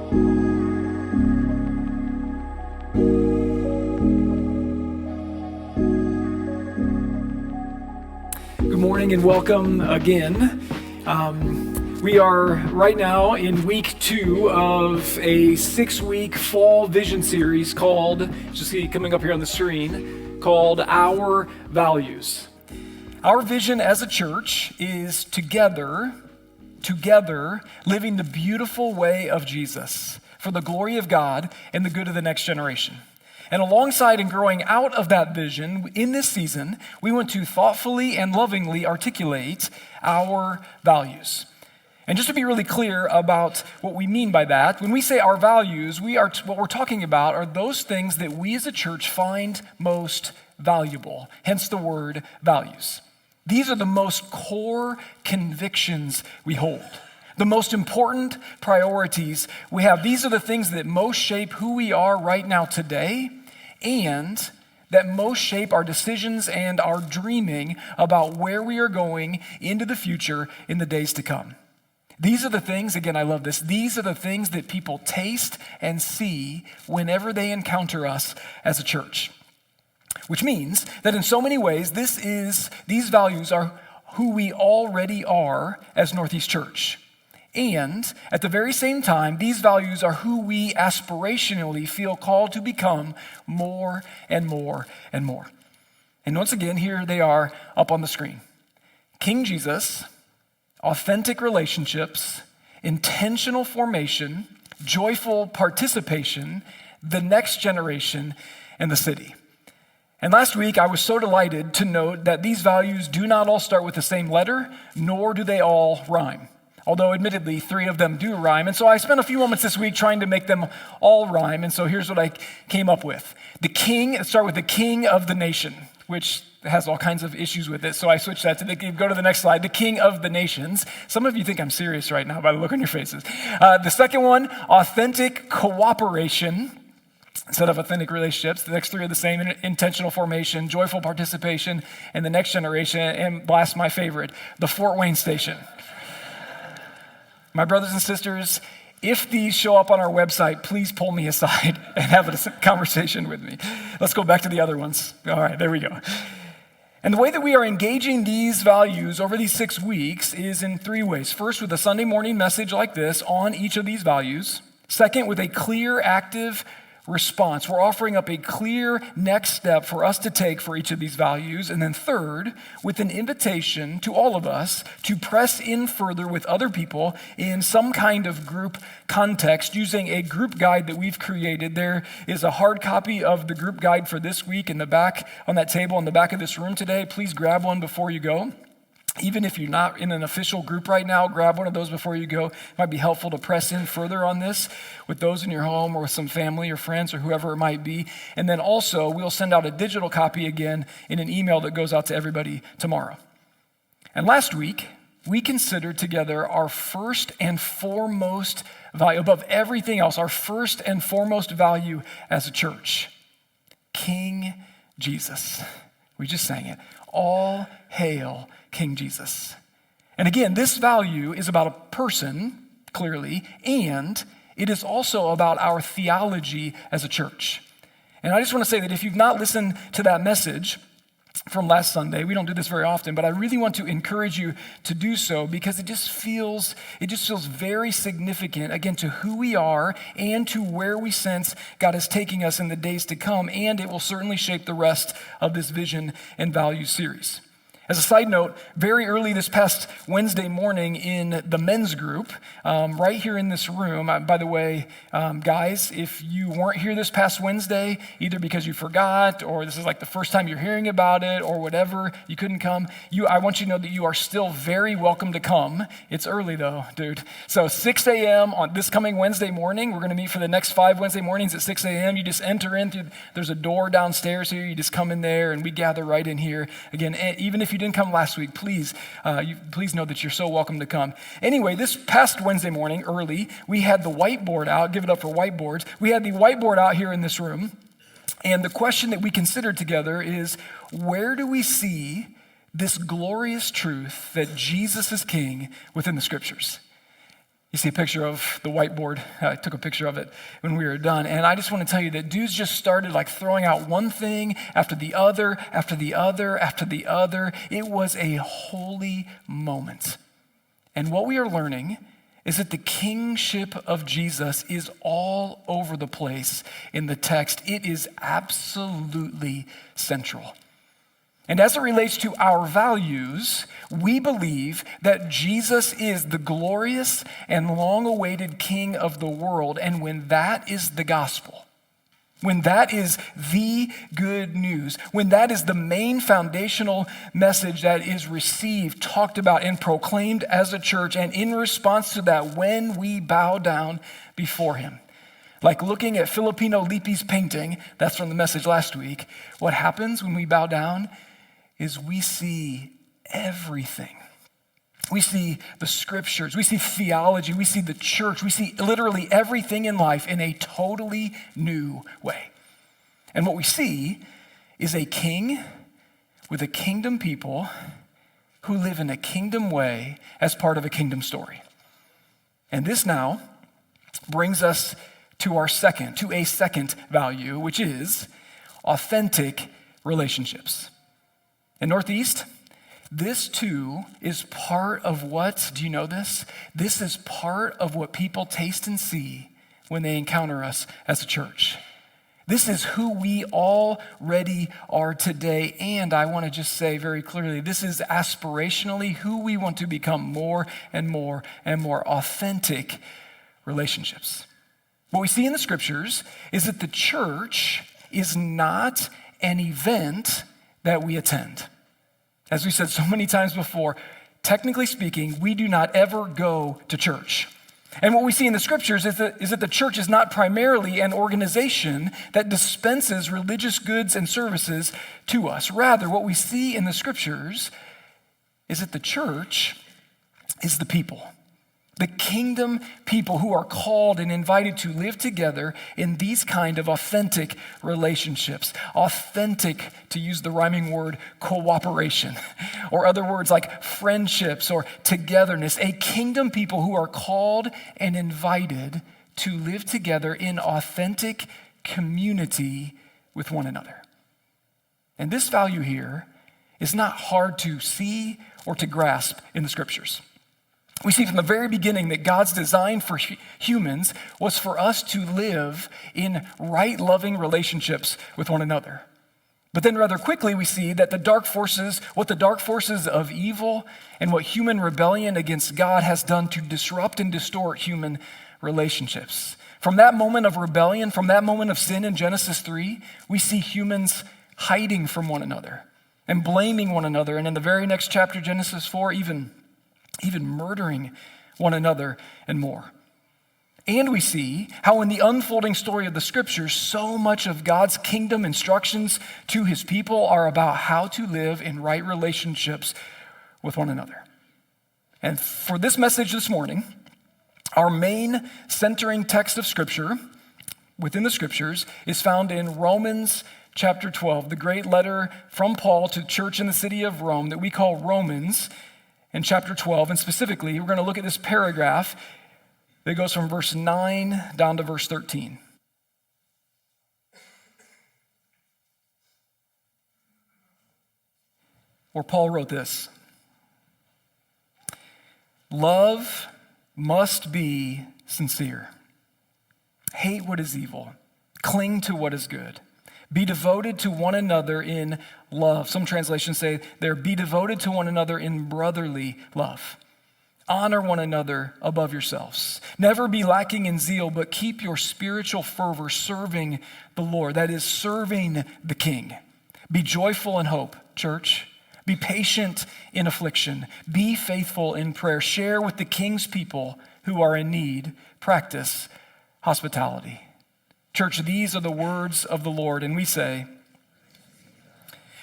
Good morning and welcome again. We are right now in week 2 of a 6-week fall vision series called, just see coming up here on the screen, called Our Values. Our vision as a church is together, living the beautiful way of Jesus for the glory of God and the good of the next generation. And alongside and growing out of that vision, in this season, we want to thoughtfully and lovingly articulate our values. And just to be really clear about what we mean by that, when we say our values, what we're talking about are those things that we as a church find most valuable, hence the word values. These are the most core convictions we hold. The most important priorities we have. These are the things that most shape who we are right now today, and that most shape our decisions and our dreaming about where we are going into the future in the days to come. These are the things, again, I love this, these are the things that people taste and see whenever they encounter us as a church. Which means that in so many ways, these values are who we already are as Northeast Church. And at the very same time, these values are who we aspirationally feel called to become more and more and more. And once again, here they are up on the screen. King Jesus, authentic relationships, intentional formation, joyful participation, the next generation, and the city. And last week, I was so delighted to note that these values do not all start with the same letter, nor do they all rhyme. Although admittedly, 3 of them do rhyme. And so I spent a few moments this week trying to make them all rhyme. And so here's what I came up with. Start with the king of the nation, which has all kinds of issues with it. So I switched that to go to the next slide, the king of the nations. Some of you think I'm serious right now by the look on your faces. The second one, authentic cooperation instead of authentic relationships. The next 3 are the same, intentional formation, joyful participation, and the next generation. And last, my favorite, the Fort Wayne station. My brothers and sisters, if these show up on our website, please pull me aside and have a conversation with me. Let's go back to the other ones. All right, there we go. And the way that we are engaging these values over these 6 weeks is in 3 ways. First, with a Sunday morning message like this on each of these values. Second, with a clear, active response. We're offering up a clear next step for us to take for each of these values. And then third, with an invitation to all of us to press in further with other people in some kind of group context using a group guide that we've created. There is a hard copy of the group guide for this week in the back on that table in the back of this room today. Please grab one before you go. Even if you're not in an official group right now, grab one of those before you go. It might be helpful to press in further on this with those in your home or with some family or friends or whoever it might be. And then also, we'll send out a digital copy again in an email that goes out to everybody tomorrow. And last week, we considered together our first and foremost value, above everything else, our first and foremost value as a church, King Jesus. We just sang it. All hail King Jesus. And again, this value is about a person, clearly, and it is also about our theology as a church. And I just want to say that if you've not listened to that message from last Sunday, we don't do this very often, but I really want to encourage you to do so because it just feels very significant, again, to who we are and to where we sense God is taking us in the days to come, and it will certainly shape the rest of this vision and values series. As a side note, very early this past Wednesday morning in the men's group, right here in this room, by the way, guys, if you weren't here this past Wednesday, either because you forgot or this is like the first time you're hearing about it or whatever, you couldn't come, I want you to know that you are still very welcome to come. It's early though, dude. So 6 a.m. on this coming Wednesday morning, we're going to meet for the next 5 Wednesday mornings at 6 a.m. You just enter in through, there's a door downstairs here, you just come in there and we gather right in here. Again, even if you didn't come last week, please know that you're so welcome to come. Anyway, this past Wednesday morning, early, we had the whiteboard out. Give it up for whiteboards. We had the whiteboard out here in this room, and the question that we considered together is, where do we see this glorious truth that Jesus is King within the Scriptures? You see a picture of the whiteboard. I took a picture of it when we were done. And I just want to tell you that dudes just started like throwing out one thing after the other, after the other, after the other. It was a holy moment. And what we are learning is that the kingship of Jesus is all over the place in the text. It is absolutely central. And as it relates to our values, we believe that Jesus is the glorious and long-awaited King of the world. And when that is the gospel, when that is the good news, when that is the main foundational message that is received, talked about, and proclaimed as a church, and in response to that, when we bow down before him, like looking at Filipino Lippi's painting, that's from the message last week, what happens when we bow down is we see everything. We see the scriptures, we see theology, we see the church, we see literally everything in life in a totally new way. And what we see is a king with a kingdom people who live in a kingdom way as part of a kingdom story. And this now brings us to a second value, which is authentic relationships. In Northeast, this too is part of what, do you know this? This is part of what people taste and see when they encounter us as a church. This is who we already are today. And I want to just say very clearly, this is aspirationally who we want to become more and more and more authentic relationships. What we see in the scriptures is that the church is not an event that we attend. As we said so many times before, technically speaking, we do not ever go to church. And what we see in the scriptures is that the church is not primarily an organization that dispenses religious goods and services to us. Rather, what we see in the scriptures is that the church is the people. The kingdom people who are called and invited to live together in these kind of authentic relationships. Authentic, to use the rhyming word, cooperation, or other words like friendships or togetherness. A kingdom people who are called and invited to live together in authentic community with one another. And this value here is not hard to see or to grasp in the scriptures. We see from the very beginning that God's design for humans was for us to live in right, loving relationships with one another. But then rather quickly we see that the dark forces of evil and what human rebellion against God has done to disrupt and distort human relationships. From that moment of rebellion, from that moment of sin in Genesis 3, we see humans hiding from one another and blaming one another. And in the very next chapter, Genesis 4, even murdering one another and more. And we see how in the unfolding story of the scriptures, so much of God's kingdom instructions to his people are about how to live in right relationships with one another. And for this message this morning, our main centering text of scripture within the scriptures is found in Romans chapter 12, the great letter from Paul to the church in the city of Rome that we call Romans. In chapter 12, and specifically, we're going to look at this paragraph that goes from verse 9 down to verse 13. Where Paul wrote this: "Love must be sincere. Hate what is evil. Cling to what is good. Be devoted to one another in love." Some translations say there, "Be devoted to one another in brotherly love. Honor one another above yourselves. Never be lacking in zeal, but keep your spiritual fervor serving the Lord." That is, serving the King. "Be joyful in hope," church. "Be patient in affliction. Be faithful in prayer. Share with the King's people who are in need. Practice hospitality." Church, these are the words of the Lord, and we say,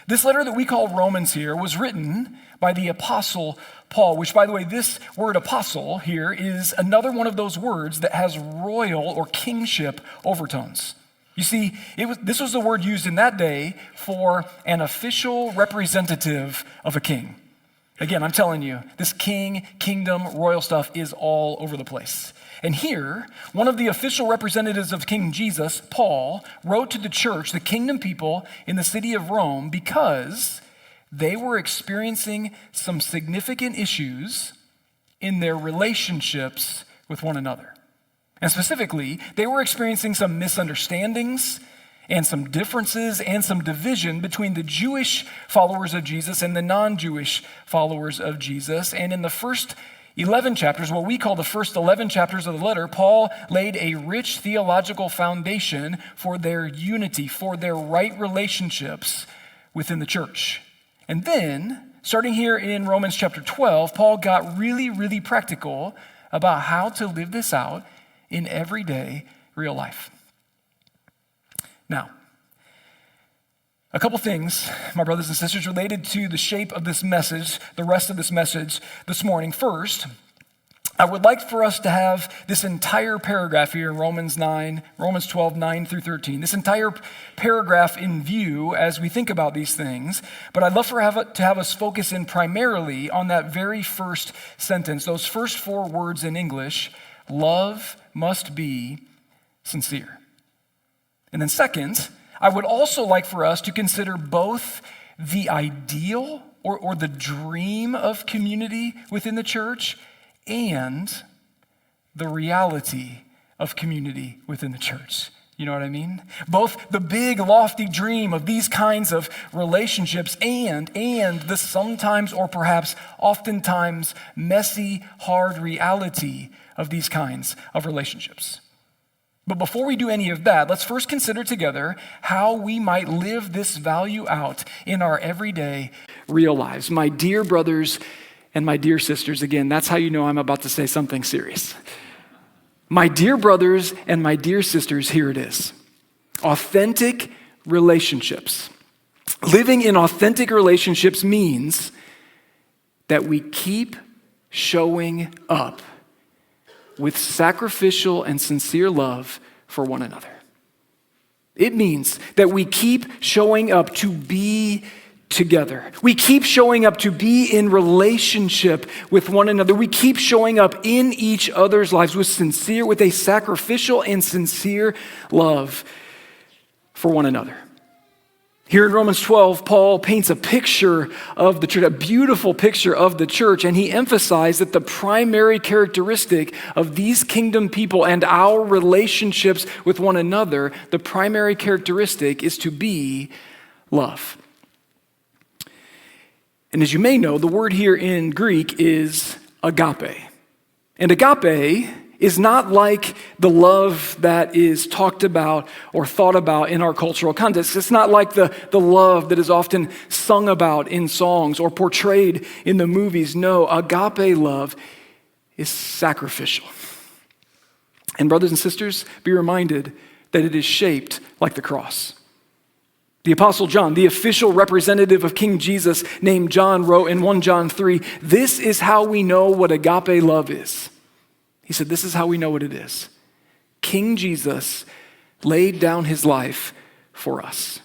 this letter that we call Romans here was written by the Apostle Paul, which, by the way, this word apostle here is another one of those words that has royal or kingship overtones. You see, this was the word used in that day for an official representative of a king. Again, I'm telling you, this kingdom, royal stuff is all over the place. And here, one of the official representatives of King Jesus, Paul, wrote to the church, the kingdom people in the city of Rome, because they were experiencing some significant issues in their relationships with one another. And specifically, they were experiencing some misunderstandings and some differences and some division between the Jewish followers of Jesus and the non-Jewish followers of Jesus. And in the first 11 chapters, what we call the first 11 chapters of the letter, Paul laid a rich theological foundation for their unity, for their right relationships within the church. And then, starting here in Romans chapter 12, Paul got really, really practical about how to live this out in everyday real life. Now, a couple things, my brothers and sisters, related to the shape of this message, the rest of this message this morning. First, I would like for us to have this entire paragraph here in Romans 12, 9 through 13, this entire paragraph in view as we think about these things. But I'd love to have us focus in primarily on that very first sentence, those first 4 words in English: love must be sincere. And then second, I would also like for us to consider both the ideal or the dream of community within the church and the reality of community within the church. You know what I mean? Both the big, lofty dream of these kinds of relationships and the sometimes or perhaps oftentimes messy, hard reality of these kinds of relationships. But before we do any of that, let's first consider together how we might live this value out in our everyday real lives. My dear brothers and my dear sisters, again, that's how you know I'm about to say something serious. My dear brothers and my dear sisters, here it is. Authentic relationships. Living in authentic relationships means that we keep showing up with sacrificial and sincere love for one another. It means that we keep showing up to be together. We keep showing up to be in relationship with one another. We keep showing up in each other's lives with a sacrificial and sincere love for one another. Here in Romans 12, Paul paints a picture of the church, a beautiful picture of the church, and he emphasized that the primary characteristic of these kingdom people and our relationships with one another, the primary characteristic is to be love. And as you may know, the word here in Greek is agape. And agape is not like the love that is talked about or thought about in our cultural context. It's not like the love that is often sung about in songs or portrayed in the movies. No, agape love is sacrificial. And brothers and sisters, be reminded that it is shaped like the cross. The Apostle John, the official representative of King Jesus named John, wrote in 1 John 3, "This is how we know what agape love is." He said, this is how we know what it is. King Jesus laid down his life for us.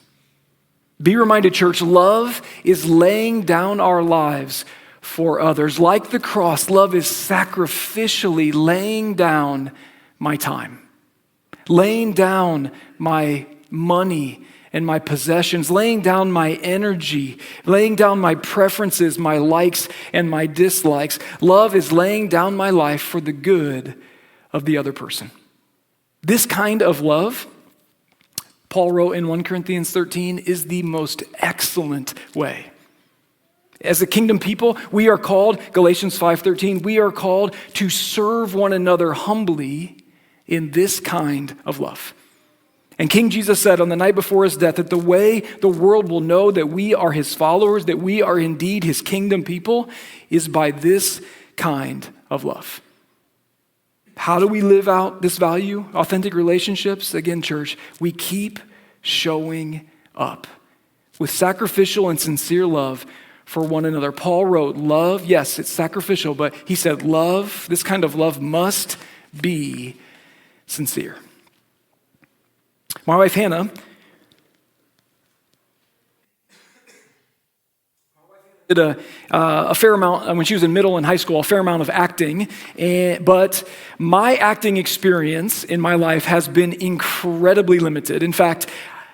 Be reminded, church, love is laying down our lives for others. Like the cross, love is sacrificially laying down my time, laying down my money and my possessions, laying down my energy, laying down my preferences, my likes and my dislikes. Love is laying down my life for the good of the other person. This kind of love, Paul wrote in 1 Corinthians 13, is the most excellent way. As a kingdom people, we are called, Galatians 5:13, we are called to serve one another humbly in this kind of love. And King Jesus said on the night before his death that the way the world will know that we are his followers, that we are indeed his kingdom people, is by this kind of love. How do we live out this value? Authentic relationships? Again, church, we keep showing up with sacrificial and sincere love for one another. Paul wrote, love, yes, it's sacrificial, but he said love, this kind of love must be sincere. My wife, Hannah, a fair amount, when she was in middle and high school, a fair amount of acting, but my acting experience in my life has been incredibly limited. In fact,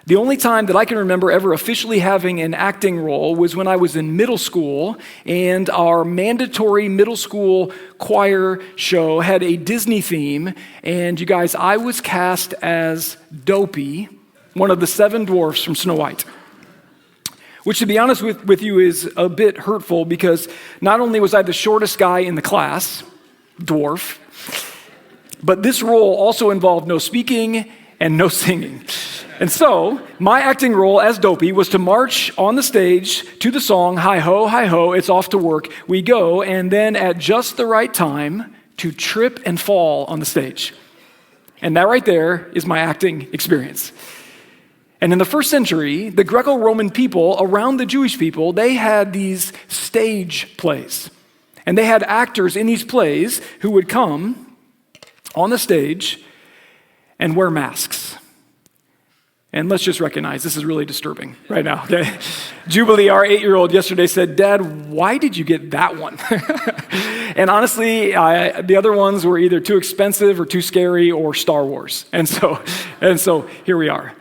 the only time that I can remember ever officially having an acting role was when I was in middle school, and our mandatory middle school choir show had a Disney theme, and you guys, I was cast as Dopey, one of the 7 dwarfs from Snow White. Which, to be honest with you, is a bit hurtful because not only was I the shortest guy in the class, dwarf, but this role also involved no speaking and no singing. And so, my acting role as Dopey was to march on the stage to the song, hi ho, it's off to work we go, and then at just the right time to trip and fall on the stage. And that right there is my acting experience. And in the first century, the Greco-Roman people around the Jewish people, they had these stage plays. And they had actors in these plays who would come on the stage and wear masks. And let's just recognize this is really disturbing right now, okay? Jubilee, our 8-year-old, yesterday said, "Dad, why did you get that one?" And honestly, the other ones were either too expensive or too scary or Star Wars. And so here we are.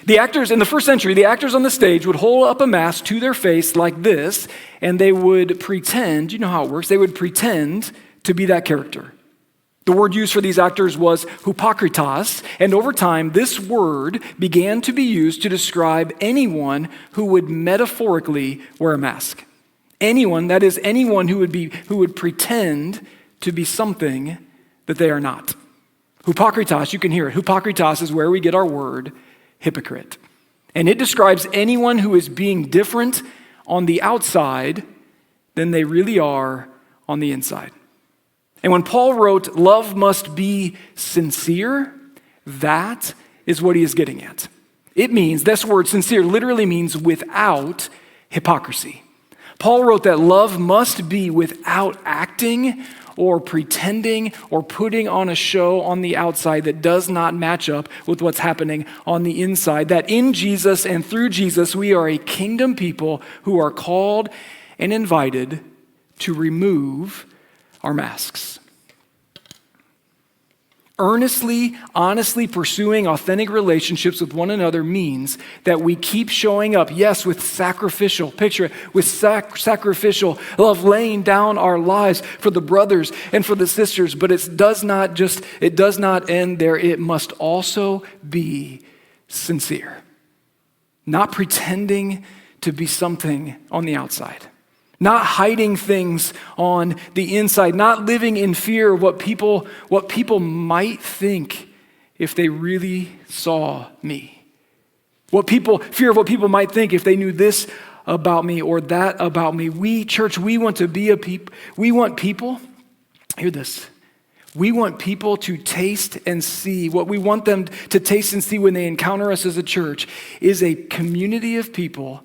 The actors in the first century, the actors on the stage would hold up a mask to their face like this, and they would pretend, you know how it works, they would pretend to be that character. The word used for these actors was hypokritos, and over time, this word began to be used to describe anyone who would metaphorically wear a mask. Anyone, that is, anyone who would pretend to be something that they are not. Hypokritos, you can hear it. Hypokritos is where we get our word hypocrite. And it describes anyone who is being different on the outside than they really are on the inside. And when Paul wrote, love must be sincere, that is what he is getting at. It means, this word sincere literally means without hypocrisy. Paul wrote that love must be without acting or pretending or putting on a show on the outside that does not match up with what's happening on the inside. That in Jesus and through Jesus, we are a kingdom people who are called and invited to remove our masks. Earnestly, honestly pursuing authentic relationships with one another means that we keep showing up, yes, with sacrificial, picture it, with sacrificial love, laying down our lives for the brothers and for the sisters, but it does not end there. It must also be sincere. Not pretending to be something on the outside. Not hiding things on the inside, not living in fear of what people might think if they really saw me. Fear of what people might think if they knew this about me or that about me. We, church, we want to be we want people, hear this, we want people to taste and see. What we want them to taste and see when they encounter us as a church is a community of people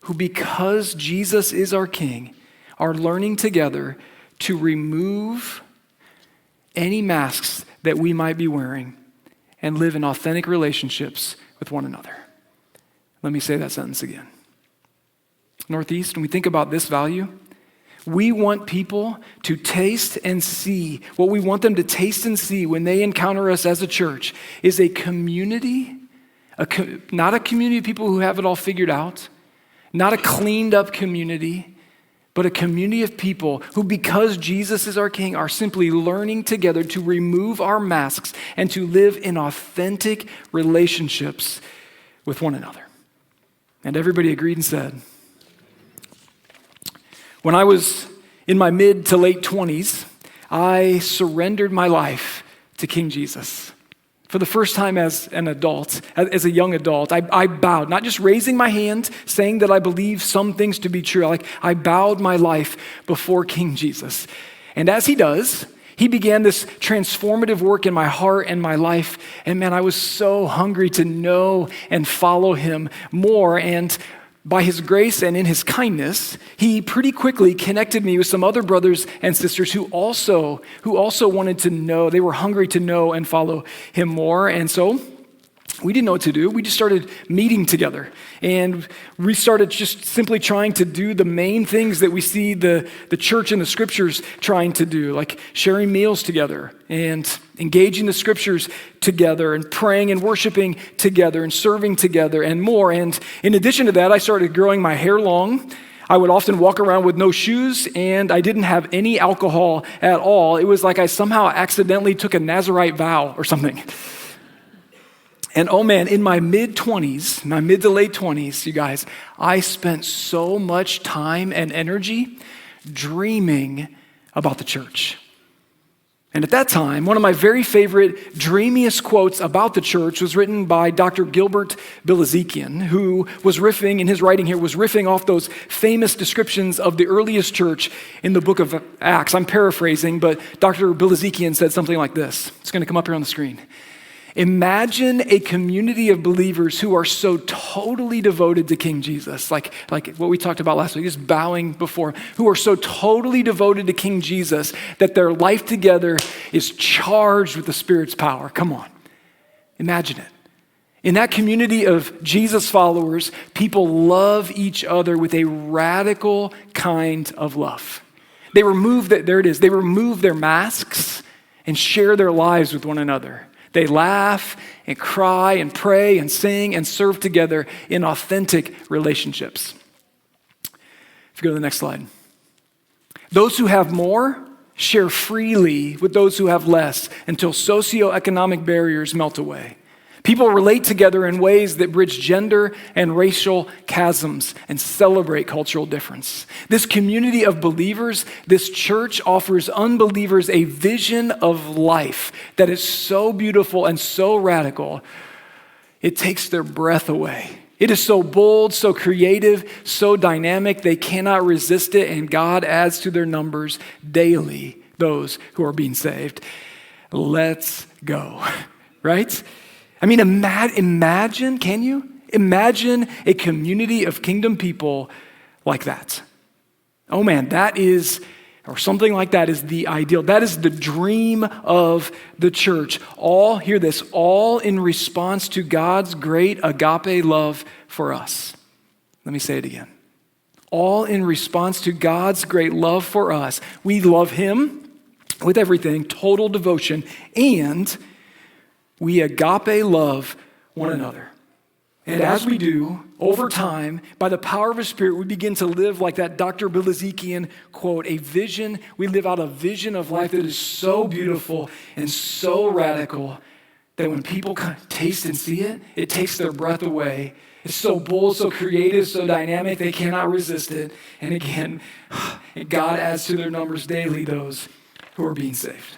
who, because Jesus is our King, are learning together to remove any masks that we might be wearing and live in authentic relationships with one another. Let me say that sentence again. Northeast, when we think about this value, we want people to taste and see. What we want them to taste and see when they encounter us as a church is a community, not a community of people who have it all figured out, not a cleaned up community, but a community of people who, because Jesus is our King, are simply learning together to remove our masks and to live in authentic relationships with one another. And everybody agreed and said, when I was in my mid to late 20s, I surrendered my life to King Jesus. For the first time as an adult, as a young adult, I bowed, not just raising my hand, saying that I believe some things to be true. I bowed my life before King Jesus. And as he does, he began this transformative work in my heart and my life. And man, I was so hungry to know and follow him more. And by his grace and in his kindness, he pretty quickly connected me with some other brothers and sisters who also wanted to know. They were hungry to know and follow him more. And so we didn't know what to do. We just started meeting together. And we started just simply trying to do the main things that we see the church in the scriptures trying to do, like sharing meals together and engaging the scriptures together and praying and worshiping together and serving together and more. And in addition to that, I started growing my hair long. I would often walk around with no shoes, and I didn't have any alcohol at all. It was like I somehow accidentally took a Nazirite vow or something. And oh man, in my mid to late 20s, you guys, I spent so much time and energy dreaming about the church. And at that time, one of my very favorite, dreamiest quotes about the church was written by Dr. Gilbert Bilezikian, who was riffing, in his writing here, was riffing off those famous descriptions of the earliest church in the book of Acts. I'm paraphrasing, but Dr. Bilezikian said something like this. It's going to come up here on the screen. Imagine a community of believers who are so totally devoted to King Jesus, like what we talked about last week, just bowing before him, who are so totally devoted to King Jesus that their life together is charged with the Spirit's power. Come on, imagine it. In that community of Jesus followers, people love each other with a radical kind of love. They remove their masks and share their lives with one another. They laugh and cry and pray and sing and serve together in authentic relationships. If you go to the next slide. Those who have more share freely with those who have less until socioeconomic barriers melt away. People relate together in ways that bridge gender and racial chasms and celebrate cultural difference. This community of believers, this church offers unbelievers a vision of life that is so beautiful and so radical, it takes their breath away. It is so bold, so creative, so dynamic, they cannot resist it, and God adds to their numbers daily those who are being saved. Let's go, right? I mean, imagine, can you? Imagine a community of kingdom people like that. Oh man, that is, or something like that is the ideal. That is the dream of the church. All, hear this, all in response to God's great agape love for us. Let me say it again. All in response to God's great love for us. We love him with everything, total devotion, and we agape love one another. And as we do, over time, by the power of His Spirit, we begin to live like that Dr. Bilezikian quote, a vision. We live out a vision of life that is so beautiful and so radical that when people taste and see it, it takes their breath away. It's so bold, so creative, so dynamic, they cannot resist it. And again, God adds to their numbers daily those who are being saved.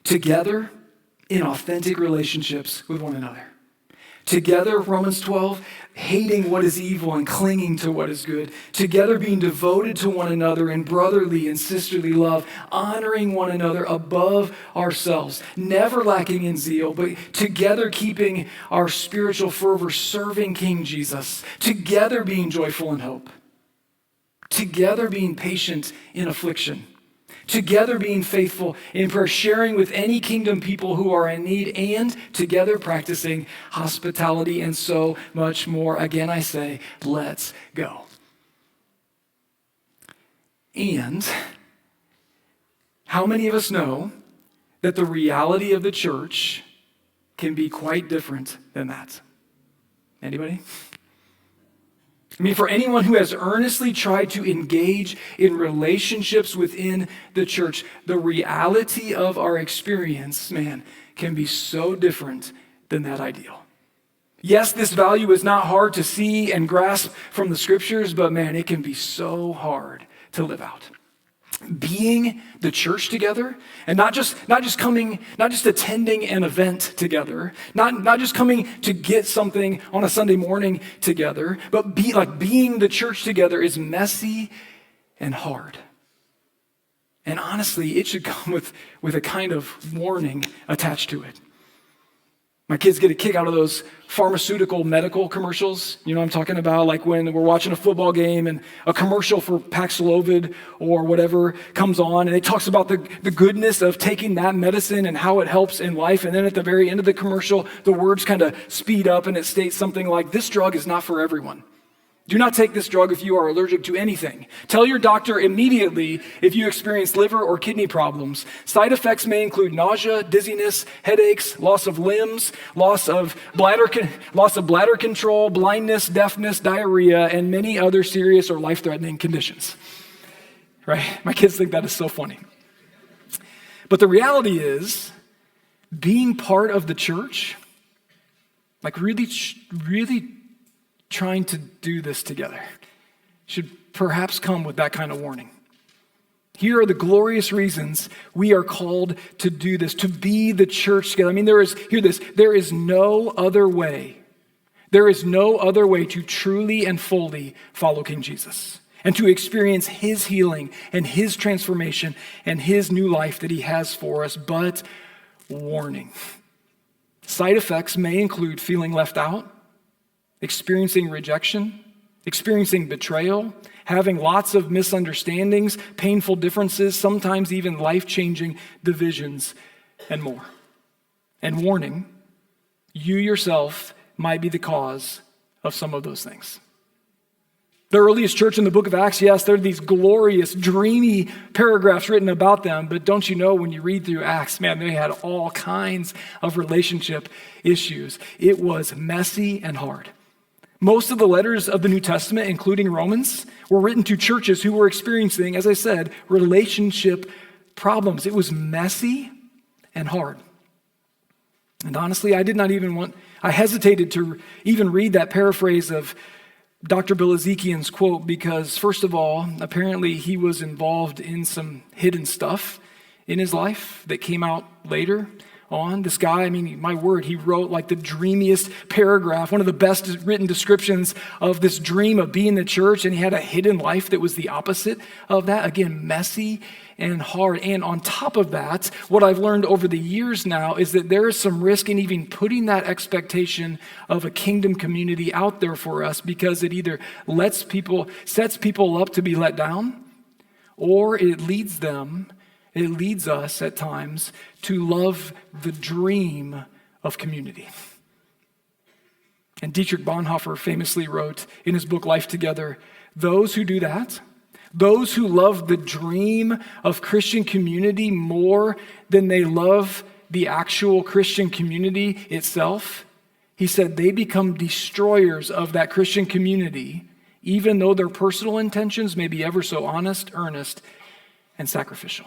Together in authentic relationships with one another. Together, Romans 12, hating what is evil and clinging to what is good. Together being devoted to one another in brotherly and sisterly love, honoring one another above ourselves, never lacking in zeal, but together keeping our spiritual fervor, serving King Jesus. Together being joyful in hope. Together being patient in affliction. Together being faithful in prayer, sharing with any kingdom people who are in need, and together practicing hospitality and so much more. Again, I say, let's go. And how many of us know that the reality of the church can be quite different than that? Anybody? I mean, for anyone who has earnestly tried to engage in relationships within the church, the reality of our experience, man, can be so different than that ideal. Yes, this value is not hard to see and grasp from the scriptures, but man, it can be so hard to live out. Being the church together, and not just attending an event together, not just coming to get something on a Sunday morning together, but being the church together is messy and hard. And honestly, it should come with a kind of warning attached to it. My kids get a kick out of those pharmaceutical medical commercials. You know what I'm talking about? Like when we're watching a football game and a commercial for Paxlovid or whatever comes on, and it talks about the goodness of taking that medicine and how it helps in life. And then at the very end of the commercial, the words kind of speed up and it states something like, "This drug is not for everyone. Do not take this drug if you are allergic to anything. Tell your doctor immediately if you experience liver or kidney problems. Side effects may include nausea, dizziness, headaches, loss of limbs, loss of bladder control, blindness, deafness, diarrhea, and many other serious or life-threatening conditions." Right? My kids think that is so funny. But the reality is, being part of the church, like really trying to do this together, should perhaps come with that kind of warning. Here are the glorious reasons we are called to do this, to be the church together. I mean, there is no other way. There is no other way to truly and fully follow King Jesus and to experience his healing and his transformation and his new life that he has for us. But warning. Side effects may include feeling left out, experiencing rejection, experiencing betrayal, having lots of misunderstandings, painful differences, sometimes even life-changing divisions, and more. And warning, you yourself might be the cause of some of those things. The earliest church in the book of Acts, yes, there are these glorious, dreamy paragraphs written about them, but don't you know when you read through Acts, man, they had all kinds of relationship issues. It was messy and hard. Most of the letters of the New Testament, including Romans, were written to churches who were experiencing, as I said, relationship problems. It was messy and hard. And honestly, I hesitated to even read that paraphrase of Dr. Bill Ezekian's quote because, first of all, apparently he was involved in some hidden stuff in his life that came out later on. This guy, I mean, my word, he wrote like the dreamiest paragraph, one of the best written descriptions of this dream of being the church, and he had a hidden life that was the opposite of that. Again, messy and hard. And on top of that, what I've learned over the years now is that there is some risk in even putting that expectation of a kingdom community out there for us, because it either sets people up to be let down, or it leads us at times to love the dream of community. And Dietrich Bonhoeffer famously wrote in his book, Life Together, those who do that, those who love the dream of Christian community more than they love the actual Christian community itself, he said they become destroyers of that Christian community, even though their personal intentions may be ever so honest, earnest, and sacrificial.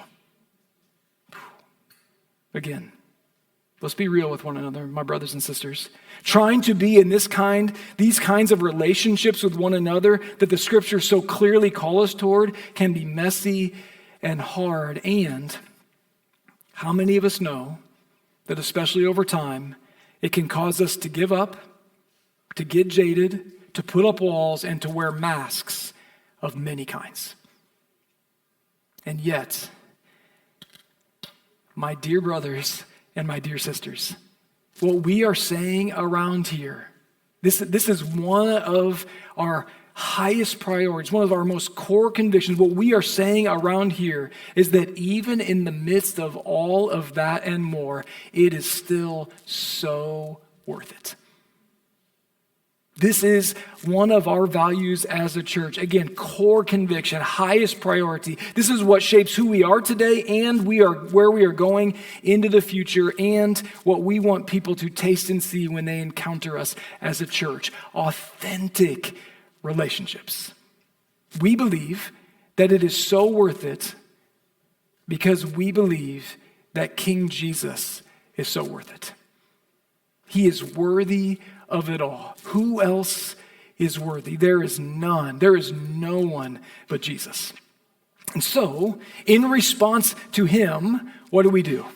Again, let's be real with one another, my brothers and sisters. Trying to be in these kinds of relationships with one another that the scriptures so clearly call us toward can be messy and hard. And how many of us know that especially over time, it can cause us to give up, to get jaded, to put up walls, and to wear masks of many kinds. And yet, my dear brothers and my dear sisters, what we are saying around here, this is one of our highest priorities, one of our most core convictions. What we are saying around here is that even in the midst of all of that and more, it is still so worth it. This is one of our values as a church. Again, core conviction, highest priority. This is what shapes who we are today and where we are going into the future, and what we want people to taste and see when they encounter us as a church. Authentic relationships. We believe that it is so worth it because we believe that King Jesus is so worth it. He is worthy of it all. Who else is worthy? There is none. There is no one but Jesus. And so, in response to him, what do?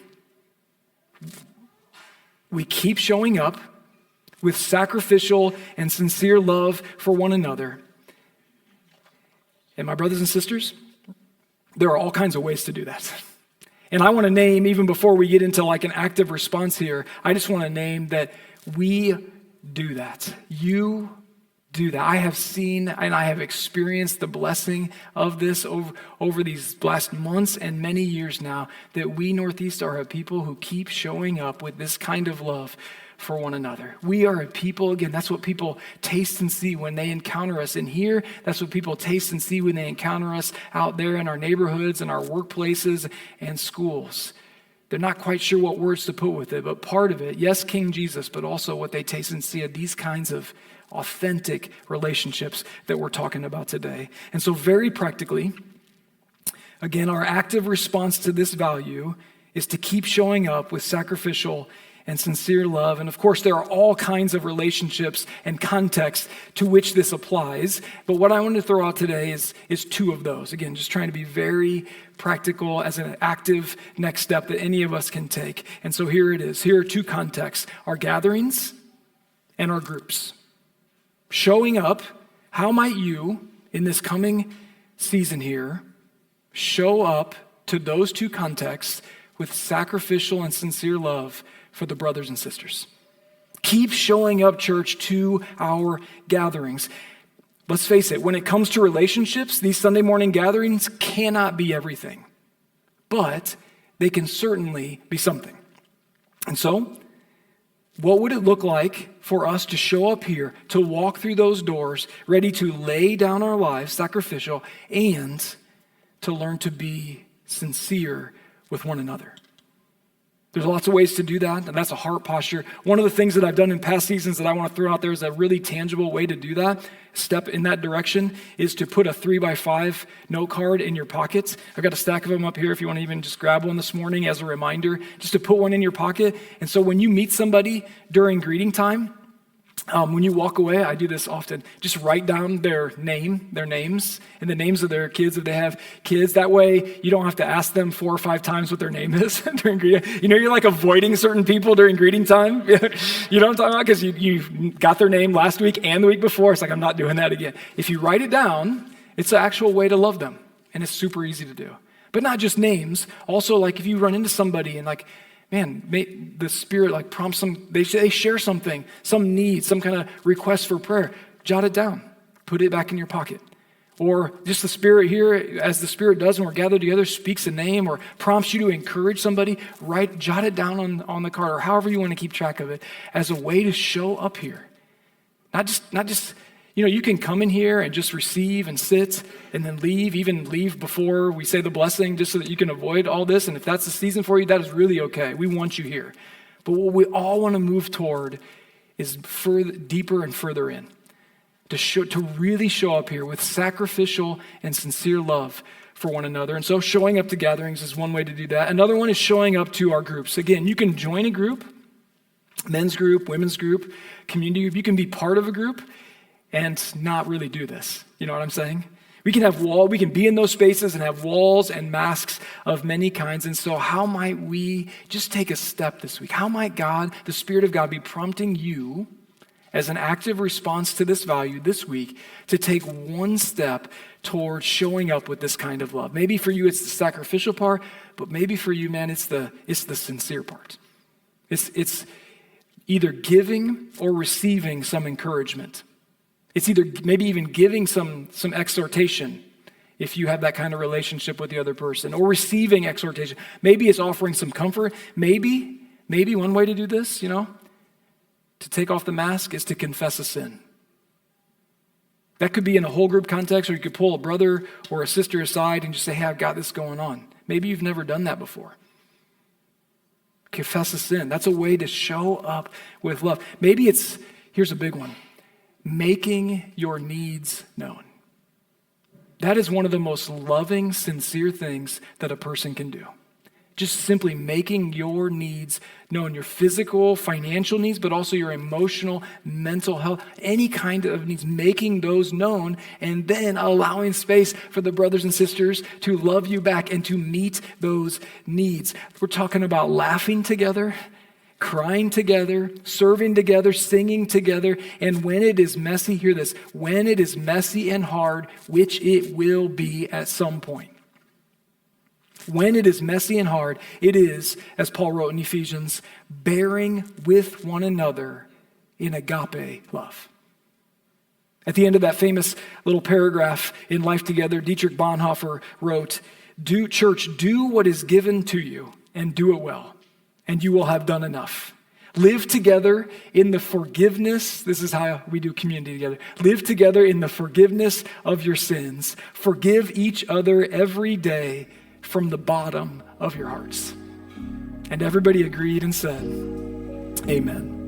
We keep showing up with sacrificial and sincere love for one another. And my brothers and sisters, there are all kinds of ways to do that. And I want to name, even before we get into like an active response here, I just want to name that we do that. You do that. I have seen and I have experienced the blessing of this over these last months and many years now, that we Northeast are a people who keep showing up with this kind of love for one another. We are a people, again, that's what people taste and see when they encounter us in here. That's what people taste and see when they encounter us out there in our neighborhoods and our workplaces and schools. They're not quite sure what words to put with it, but part of it, yes, King Jesus, but also what they taste and see are these kinds of authentic relationships that we're talking about today. And so very practically, again, our active response to this value is to keep showing up with sacrificial and sincere love. And of course, there are all kinds of relationships and contexts to which this applies. But what I want to throw out today is two of those. Again, just trying to be very practical as an active next step that any of us can take. And so here it is. Here are two contexts: our gatherings and our groups. Showing up, how might you, in this coming season here, show up to those two contexts with sacrificial and sincere love for the brothers and sisters? Keep showing up, church, to our gatherings. Let's face it, when it comes to relationships, these Sunday morning gatherings cannot be everything, but they can certainly be something. And so, what would it look like for us to show up here, to walk through those doors, ready to lay down our lives, sacrificial, and to learn to be sincere with one another? There's lots of ways to do that, and that's a heart posture. One of the things that I've done in past seasons that I want to throw out there is a really tangible way to do that, step in that direction, is to put a 3x5 note card in your pockets. I've got a stack of them up here if you want to even just grab one this morning as a reminder, just to put one in your pocket. And so when you meet somebody during greeting time, when you walk away, I do this often, just write down their names, and the names of their kids if they have kids. That way, you don't have to ask them 4 or 5 times what their name is during greeting. You know, you're like avoiding certain people during greeting time. You know what I'm talking about? Because you got their name last week and the week before. It's like, I'm not doing that again. If you write it down, it's an actual way to love them, and it's super easy to do. But not just names. Also, like if you run into somebody and like, man, the Spirit like prompts them, they share something, some need, some kind of request for prayer, jot it down, put it back in your pocket. Or just the Spirit here, as the Spirit does when we're gathered together, speaks a name or prompts you to encourage somebody, jot it down on the card, or however you want to keep track of it, as a way to show up here. Not just, you know, you can come in here and just receive and sit and then leave, even leave before we say the blessing, just so that you can avoid all this. And if that's the season for you, that is really okay. We want you here. But what we all want to move toward is further, deeper and further in, to really show up here with sacrificial and sincere love for one another. And so showing up to gatherings is one way to do that. Another one is showing up to our groups. Again, you can join a group, men's group, women's group, community group. You can be part of a group and not really do this. You know what I'm saying? We can be in those spaces and have walls and masks of many kinds. And so how might we just take a step this week? How might God, the Spirit of God, be prompting you as an active response to this value this week to take one step towards showing up with this kind of love? Maybe for you it's the sacrificial part, but maybe for you, man, it's the sincere part. It's either giving or receiving some encouragement. It's either maybe even giving some exhortation if you have that kind of relationship with the other person, or receiving exhortation. Maybe it's offering some comfort. Maybe one way to do this, to take off the mask is to confess a sin. That could be in a whole group context, or you could pull a brother or a sister aside and just say, hey, I've got this going on. Maybe you've never done that before. Confess a sin. That's a way to show up with love. Maybe here's a big one. Making your needs known. That is one of the most loving, sincere things that a person can do. Just simply making your needs known, your physical, financial needs, but also your emotional, mental health, any kind of needs, making those known, and then allowing space for the brothers and sisters to love you back and to meet those needs. We're talking about laughing together, crying together, serving together, singing together, and when it is messy, hear this, when it is messy and hard, which it will be at some point, When it is messy and hard, it is, as Paul wrote in Ephesians, bearing with one another in agape love. At the end of that famous little paragraph in Life Together, Dietrich Bonhoeffer wrote, Church, do what is given to you and do it well, and you will have done enough. Live together in the forgiveness. This is how we do community together. Live together in the forgiveness of your sins. Forgive each other every day from the bottom of your hearts. And everybody agreed and said, amen.